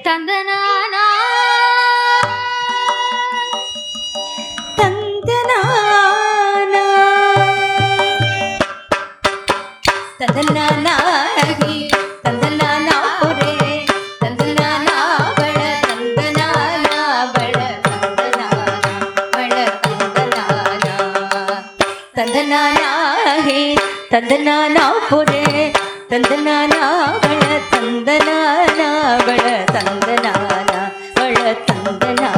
ತಂದನಾನ ತಂದನಾನ ತಂದನಾನ ತಂದನಾನ ಪುರೇ ತಂದನಾನ ಬಳ ತಂದನಾನ ಬಳ ತಂದನಾನ ತಂದನಾನ ಹೇ ತಂದನಾನ ಪುರೇ ತಂದನಾನ ಬಳ ತಂದನಾನ ಬಳ ತಂದನಾನ ಬಳ ತಂದನಾನ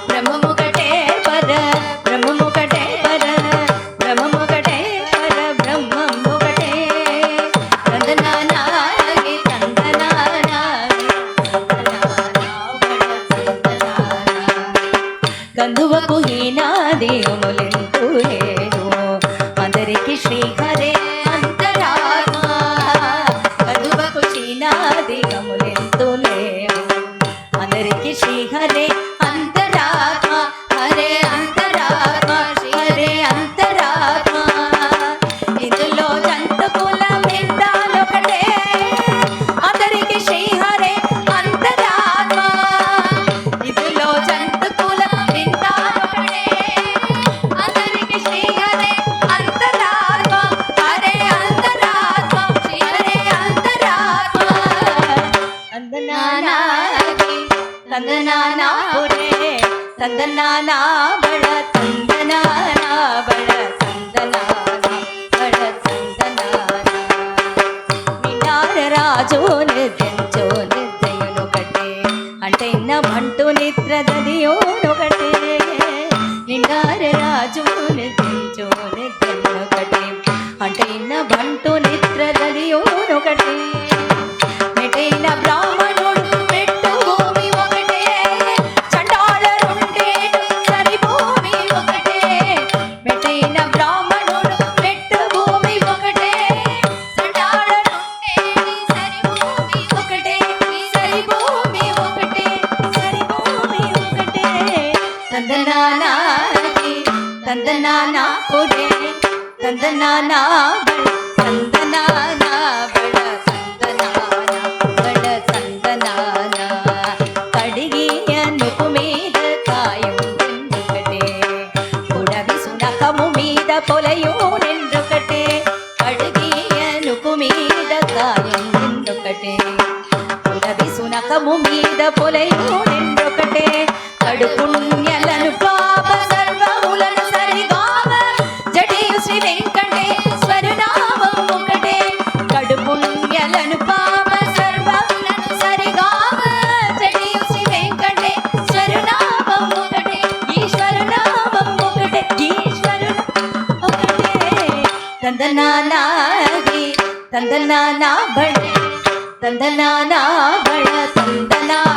ಬ್ರಹ್ಮಮುಕಟೇ ಪರ ಬ್ರಹ್ಮಮುಕಟೇ ಪರ ಬ್ರಹ್ಮಮುಕಟೇ ಪರ ಬ್ರಹ್ಮಮುಕಟೇ ತಂದನಾನ ಹೇ ತಂದನಾನ కందువకు హీనాదేములెంతు లేదు అందరికి శ్రీహరే అంతరాత్మ కందువకు హీనాదేములెంతు లేవు అందరికి శ్రీహరే అంతరాత్మ హరే అంతరాత్మ హరే అంతరాత్మ ఇందులో జంతుకులం ఎందాలొకటే అందరికి శ్రీహరే అంతరాత్మ ఇందులో జంతుకులం ఎందాలొకటే అందరికి శ్రీహరే అంతరాత్మ హరే అంతరాత్మ శ్రీహరే అంతరాత్మ అందనానా ತಂದನಾನ ಪುರೇ ತಂದನಾನ ಬಳ ತಂದನಾನ ಬಳ ತಂದನಾನ ಬಳ ತಂದನಾನ నిన్నార రాజు నిద్రించో నిద్రయునొకటే అంటే ఇన్న భంటు నిద్రదదియోనొకటే నిన్నార రాజు నిద్రించో నిద్రయునొకటే అంటే ఇన్న భంటు నిద్రదదియోనొకటే మెటైన బ్రాహ్మణుడు పెట్టు భూమి ఒకటే చండాలరుండేటు సరి భూమి ఒకటే మెటైన బ్రాహ్మణుడు పెట్టు భూమి ఒకటే చండాలరుండేటి సరి భూమి ఒకటే సరి భూమి ఒకటే సరి భూమి ఒకటే ತಂದನಾನ ತಂದನಾನ ಪುರೇ ತಂದನಾನ ಬಳ ತಂದನಾನ ಬಳ ತಂದನಾನ ಬಳ ತಂದನಾನ కడిగియ నుపు మీద కాయం నిండుకటే పుడవి సునకము మీద పొలయు నిండుకటే కడిగియ నుపు మీద కాయం నిండుకటే పుడవి సునకము మీద పొలయు నిండుకటే కడు పుణ్యలను పాప సర్వములను సరిగావ జడియు శ్రీ వెంకటేశ్వరు నామం ఒకటే కడు పుణ్యలను పాప సర్వములను సరిగావ జడియు శ్రీ వెంకటేశ్వరు నామం ఒకటే ఈశ్వరు నామం ఒకటే ఈశ్వరు ఒకటే ತಂದನಾನ ಹೇ ತಂದನಾನ ಬಳ ತಂದನಾನ ಬಳ ತಂದನಾನ